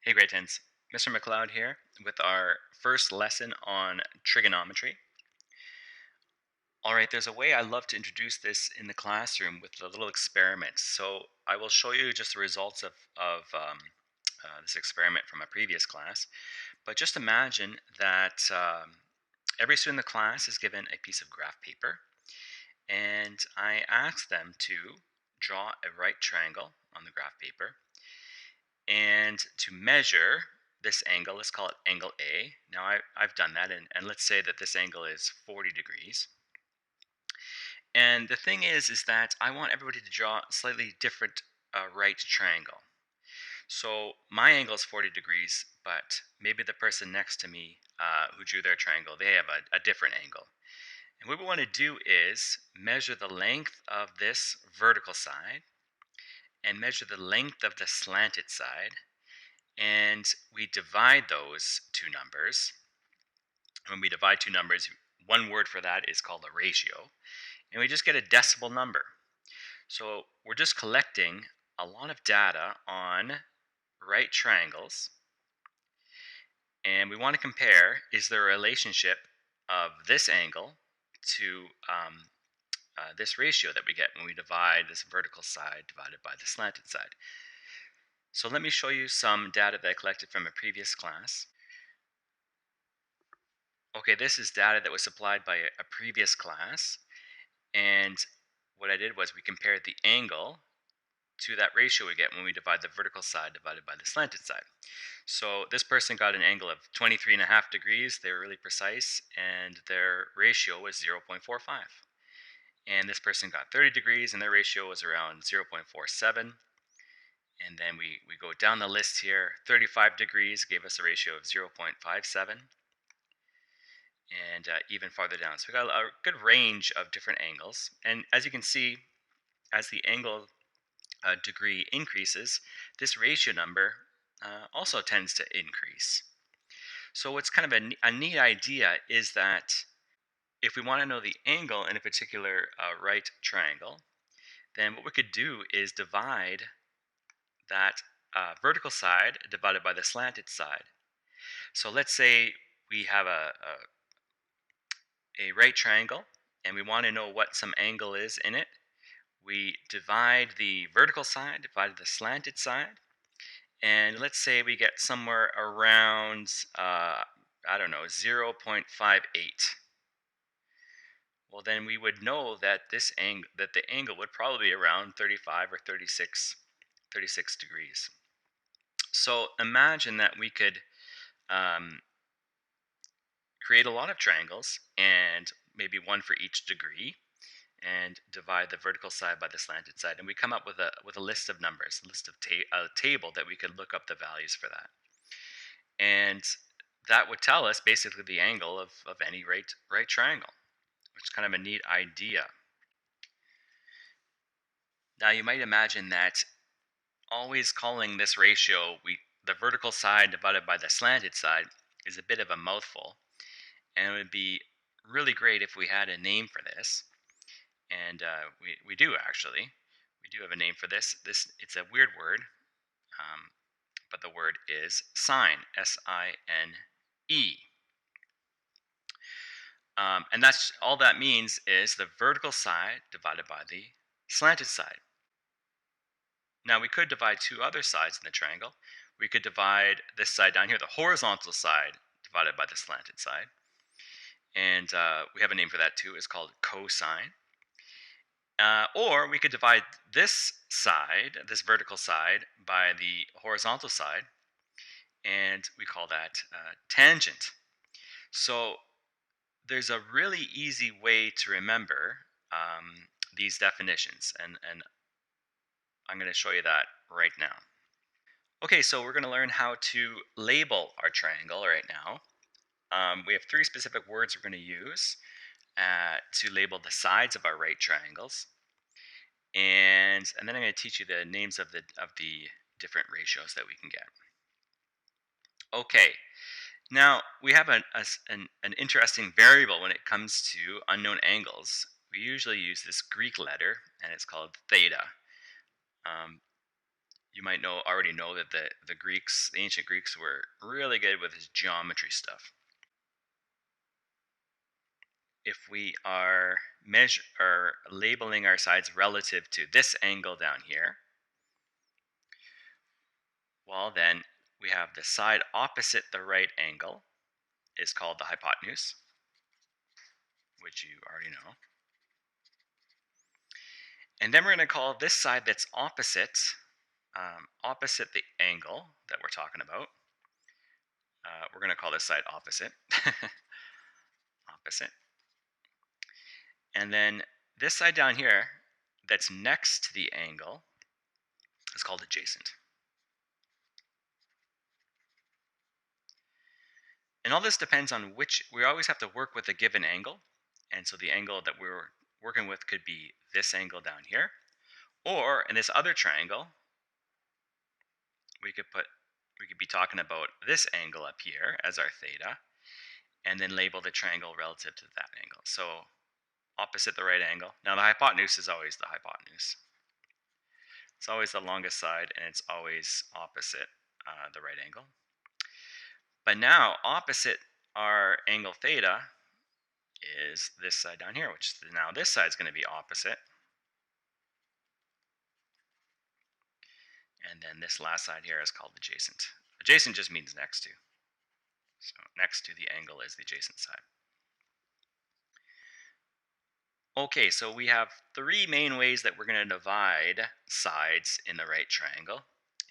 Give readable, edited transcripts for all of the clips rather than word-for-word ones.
Hey, Great Tens. Mr. McLeod here with our first lesson on trigonometry. All right, there's a way I love to introduce this in the classroom with a little experiment. So I will show you just the results of this experiment from a previous class. But just imagine that every student in the class is given a piece of graph paper, and I ask them to draw a right triangle on the graph paper. And to measure this angle, let's call it angle A. Now I've done that, and let's say that this angle is 40 degrees. And the thing is that I want everybody to draw a slightly different right triangle. So my angle is 40 degrees, but maybe the person next to me who drew their triangle, they have a different angle. And what we want to do is measure the length of this vertical side and measure the length of the slanted side, and we divide those two numbers. When we divide two numbers, one word for that is called a ratio, and we just get a decimal number. So we're just collecting a lot of data on right triangles, and we want to compare, is there a relationship of this angle to this ratio that we get when we divide this vertical side divided by the slanted side. So let me show you some data that I collected from a previous class. Okay, this is data that was supplied by a previous class, and what I did was we compared the angle to that ratio we get when we divide the vertical side divided by the slanted side. So this person got an angle of 23.5 degrees. They were really precise, and their ratio was 0.45. And this person got 30 degrees, and their ratio was around 0.47. And then we go down the list here. 35 degrees gave us a ratio of 0.57. And even farther down. So we got a good range of different angles. And as you can see, as the angle degree increases, this ratio number also tends to increase. So what's kind of a neat idea is that if we want to know the angle in a particular right triangle, then what we could do is divide that vertical side divided by the slanted side. So let's say we have a right triangle, and we want to know what some angle is in it. We divide the vertical side, divide the slanted side, and let's say we get somewhere around, I don't know, 0.58. Well, then we would know that that the angle would probably be around 35 or 36 degrees. So imagine that we could um, create a lot of triangles, and maybe one for each degree, and divide the vertical side by the slanted side, and we come up with a list of numbers, a table that we could look up the values for that, and that would tell us basically the angle of any right triangle, which is kind of a neat idea. Now you might imagine that always calling this ratio the vertical side divided by the slanted side is a bit of a mouthful, and it would be really great if we had a name for this. And we do actually. We do have a name for this. It's a weird word, um, but the word is sine, S-I-N-E. And that's all that means is the vertical side divided by the slanted side. Now we could divide two other sides in the triangle. We could divide this side down here, the horizontal side divided by the slanted side. And we have a name for that too. It's called cosine. Or we could divide this side, this vertical side, by the horizontal side, and we call that tangent. So there's a really easy way to remember these definitions, and I'm going to show you that right now. Okay, so we're going to learn how to label our triangle right now. We have three specific words we're going to use to label the sides of our right triangles. And then I'm going to teach you the names of the different ratios that we can get. Okay, now we have an interesting variable when it comes to unknown angles. We usually use this Greek letter, and it's called theta. Um, you might already know that the ancient Greeks were really good with his geometry stuff. If we are labeling our sides relative to this angle down here, well then we have the side opposite the right angle is called the hypotenuse, which you already know. And then we're going to call this side that's opposite the angle that we're talking about. We're going to call this side opposite. Opposite. And then this side down here that's next to the angle is called adjacent. And all this depends on we always have to work with a given angle. And so the angle that we're working with could be this angle down here. Or in this other triangle, we could be talking about this angle up here as our theta, and then label the triangle relative to that angle. So opposite the right angle. Now the hypotenuse is always the hypotenuse. It's always the longest side, and it's always opposite the right angle. But now opposite our angle theta is this side down here, which now this side is going to be opposite. And then this last side here is called adjacent. Adjacent just means next to. So next to the angle is the adjacent side. Okay, so we have three main ways that we're going to divide sides in the right triangle.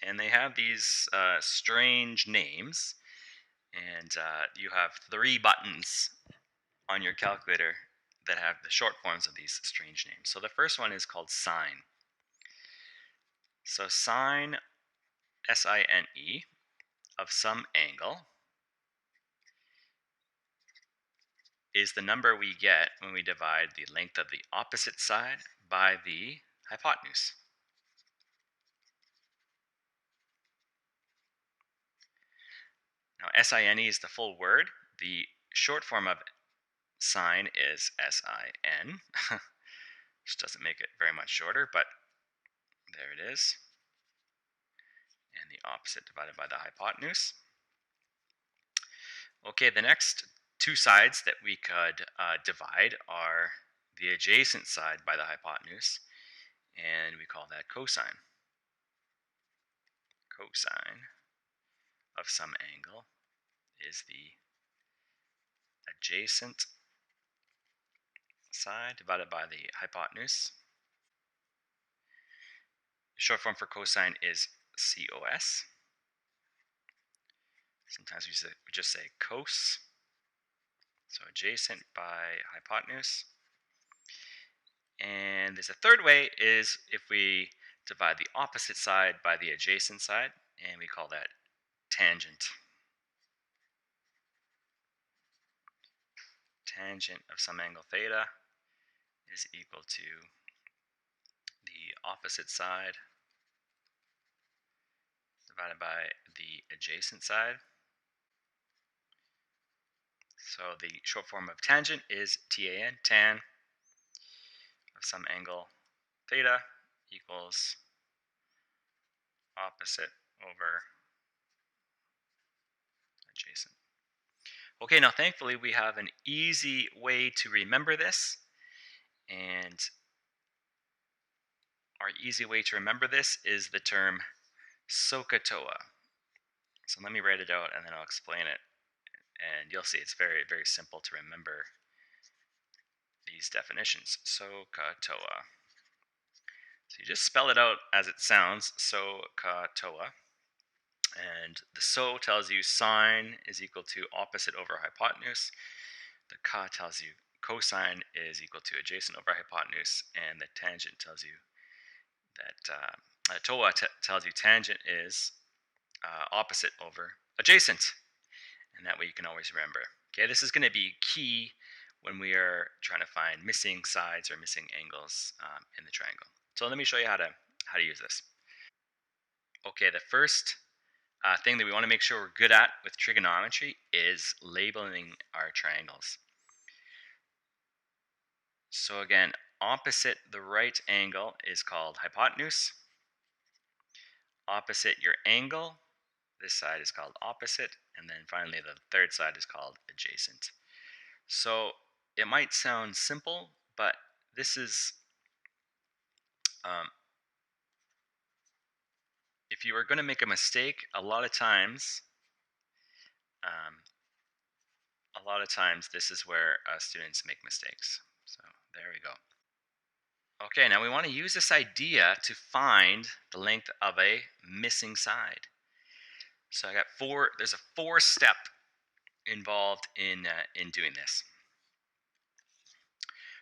And they have these strange names. And you have three buttons on your calculator that have the short forms of these strange names. So the first one is called sine. So sine, S-I-N-E, of some angle is the number we get when we divide the length of the opposite side by the hypotenuse. Now, SINE is the full word. The short form of sine is SIN, which doesn't make it very much shorter, but there it is. And the opposite divided by the hypotenuse. Okay, the next two sides that we could divide are the adjacent side by the hypotenuse, and we call that cosine. Cosine of some angle is the adjacent side divided by the hypotenuse. The short form for cosine is COS. Sometimes we just say cos. So adjacent by hypotenuse. And there's a third way is if we divide the opposite side by the adjacent side, and we call that tangent. Tangent of some angle theta is equal to the opposite side divided by the adjacent side. So the short form of tangent is TAN, tan of some angle theta equals opposite over adjacent. Okay, now thankfully we have an easy way to remember this. And our easy way to remember this is the term Sohcahtoa. So let me write it out and then I'll explain it. And you'll see it's very, very simple to remember these definitions. Sohcahtoa. So you just spell it out as it sounds, Sohcahtoa. And the so tells you sine is equal to opposite over hypotenuse. The ka tells you cosine is equal to adjacent over hypotenuse. And the tangent tells you that toa tells you tangent is opposite over adjacent. And that way you can always remember. Okay, this is going to be key when we are trying to find missing sides or missing angles in the triangle. So let me show you how to use this. Okay, the first thing that we want to make sure we're good at with trigonometry is labeling our triangles. So again, opposite the right angle is called hypotenuse. opposite your angle. This side is called opposite. And then finally, the third side is called adjacent. So it might sound simple, but this is, um, if you are going to make a mistake, um, a lot of times this is where students make mistakes. So there we go. Okay, now we want to use this idea to find the length of a missing side. So I got there's a 4-step involved in doing this.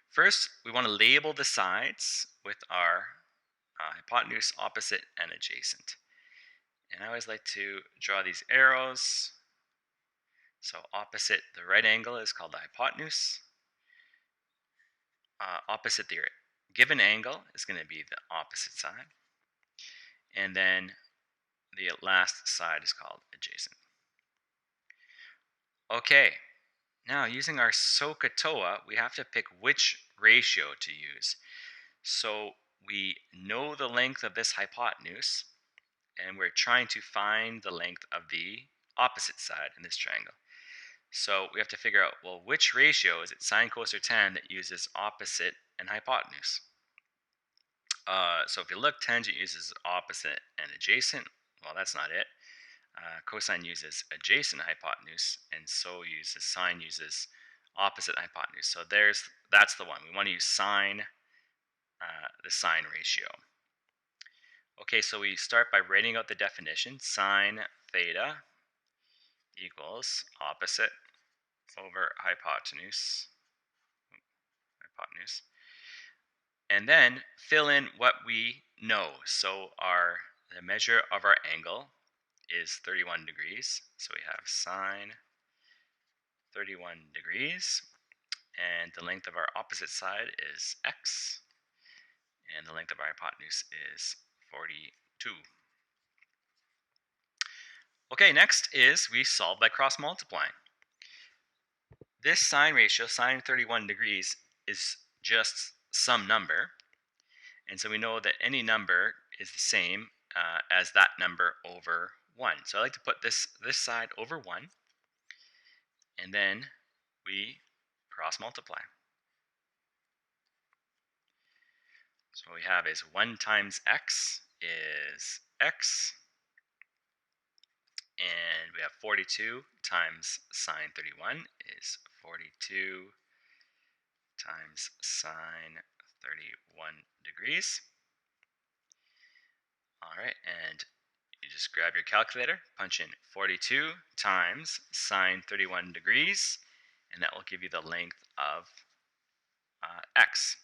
First, we want to label the sides with our hypotenuse, opposite, and adjacent. And I always like to draw these arrows. So opposite the right angle is called the hypotenuse. Opposite the given angle is going to be the opposite side. And then the last side is called adjacent. Okay, now using our Sohcahtoa, we have to pick which ratio to use. So we know the length of this hypotenuse, and we're trying to find the length of the opposite side in this triangle. So we have to figure out, well, which ratio is it, sine, cos, or tan, that uses opposite and hypotenuse? So if you look, tangent uses opposite and adjacent. Well, that's not it. Cosine uses adjacent hypotenuse, and sine uses opposite hypotenuse. So that's the one. We want to use sine, the sine ratio. Okay, so we start by writing out the definition. Sine theta equals opposite over hypotenuse. And then fill in what we know. So the measure of our angle is 31 degrees. So we have sine 31 degrees. And the length of our opposite side is x. And the length of our hypotenuse is 42. Okay, next is we solve by cross multiplying. This sine ratio, sine 31 degrees, is just some number. And so we know that any number is the same as that number over 1. So I like to put this side over 1. And then we cross multiply. So what we have is 1 times x is x. And we have 42 times sine 31 is 42 times sine 31 degrees. All right, and you just grab your calculator, punch in 42 times sine 31 degrees, and that will give you the length of x.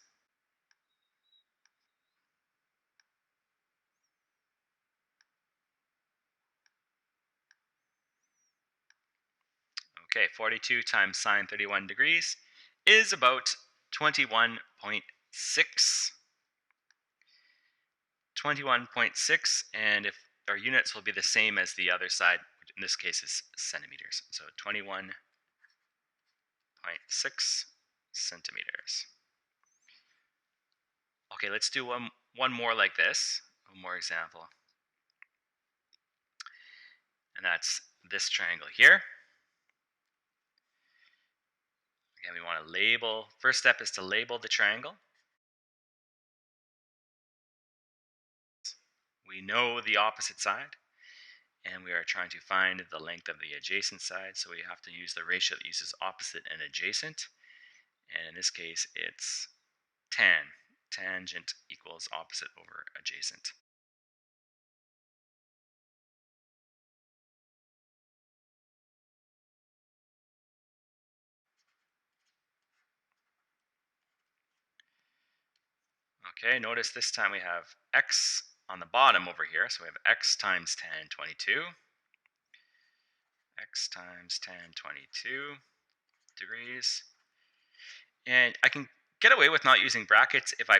Okay, 42 times sine 31 degrees is about 21.6. 21.6, and if our units will be the same as the other side, which in this case is centimeters. So 21.6 centimeters. Okay, let's do one more like this, one more example. And that's this triangle here. Again, we want to label. First step is to label the triangle. We know the opposite side, and we are trying to find the length of the adjacent side, so we have to use the ratio that uses opposite and adjacent. And in this case, it's tan. Tangent equals opposite over adjacent. Okay, notice this time we have x on the bottom over here. So we have x times tan 22. X times tan 22 degrees. And I can get away with not using brackets if I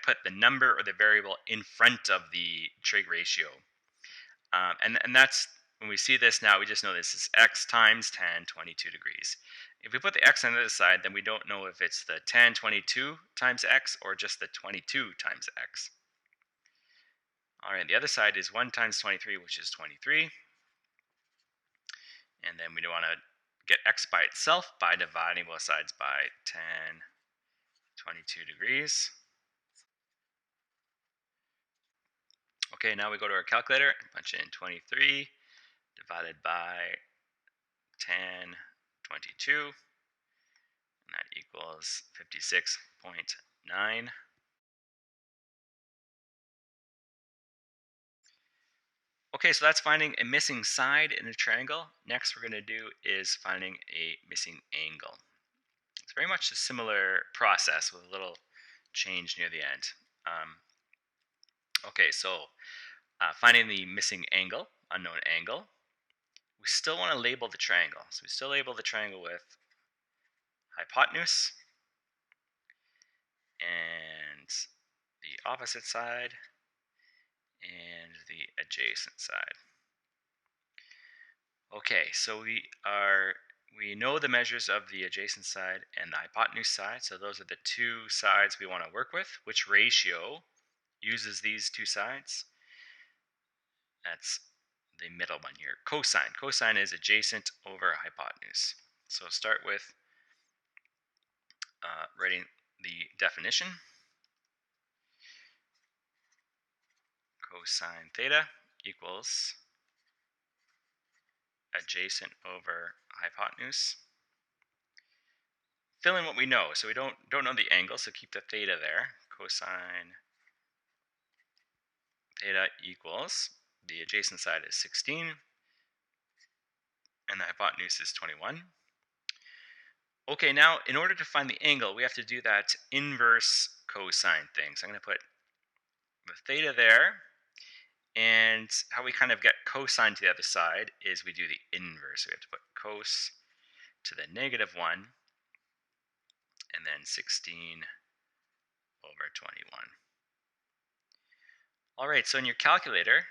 put the number or the variable in front of the trig ratio. And that's, when we see this now, we just know this is x times tan 22 degrees. If we put the x on the other side, then we don't know if it's the tan 22 times x or just the 22 times x. All right, the other side is 1 times 23, which is 23. And then we want to get x by itself by dividing both sides by 10, 22 degrees. Okay, now we go to our calculator and punch in 23 divided by 10, 22, and that equals 56.9. Okay, so that's finding a missing side in a triangle. Next, we're going to do is finding a missing angle. It's very much a similar process with a little change near the end. Um, okay, so finding the missing angle, unknown angle, we still want to label the triangle. So we still label the triangle with hypotenuse and the opposite side and the adjacent side. Okay, so we know the measures of the adjacent side and the hypotenuse side. So those are the two sides we want to work with. Which ratio uses these two sides? That's the middle one here. Cosine. Cosine is adjacent over hypotenuse. So start with writing the definition. Cosine theta equals adjacent over hypotenuse. Fill in what we know. So we don't know the angle, so keep the theta there. Cosine theta equals, the adjacent side is 16 and the hypotenuse is 21. Okay, now in order to find the angle, we have to do that inverse cosine thing. So I'm going to put the theta there, and how we kind of get cosine to the other side is we do the inverse. We have to put cos to the -1 and then 16 over 21. All right, so in your calculator,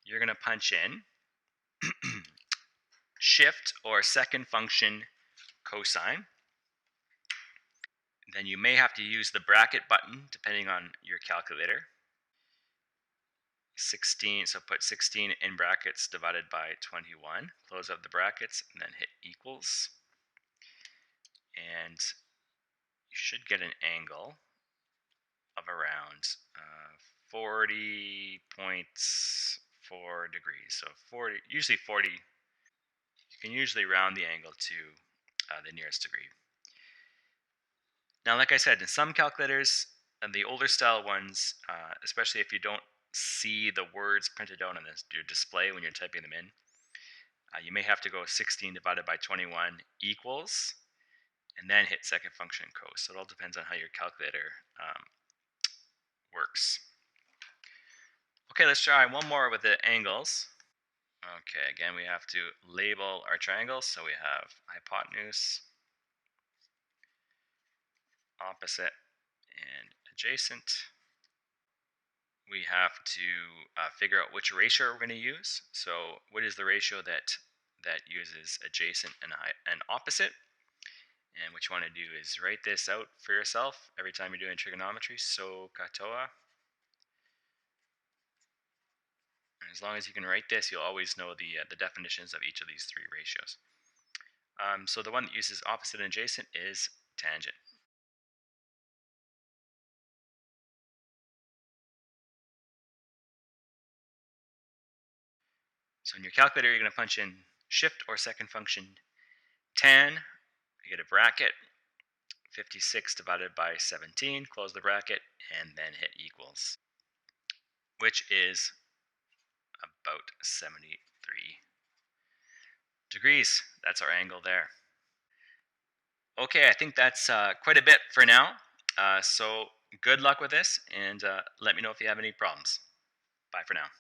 you're going to punch in shift or second function cosine. Then you may have to use the bracket button depending on your calculator. 16, so put 16 in brackets divided by 21. Close up the brackets and then hit equals. And you should get an angle of around 40.4 degrees. So 40, usually 40. You can usually round the angle to the nearest degree. Now, like I said, in some calculators, and the older style ones, especially if you don't see the words printed out on your display when you're typing them in, you may have to go 16 divided by 21 equals, and then hit second function cos. So it all depends on how your calculator works. Okay, let's try one more with the angles. Okay, again, we have to label our triangles. So we have hypotenuse, opposite, and adjacent. We have to figure out which ratio we're going to use. So what is the ratio that uses adjacent and opposite? And what you want to do is write this out for yourself every time you're doing trigonometry. Sohcahtoa. And as long as you can write this, you'll always know the definitions of each of these three ratios. So the one that uses opposite and adjacent is tangent. So in your calculator, you're going to punch in shift or second function tan. You get a bracket, 56 divided by 17, close the bracket, and then hit equals, which is about 73 degrees. That's our angle there. Okay, I think that's quite a bit for now. So good luck with this, and let me know if you have any problems. Bye for now.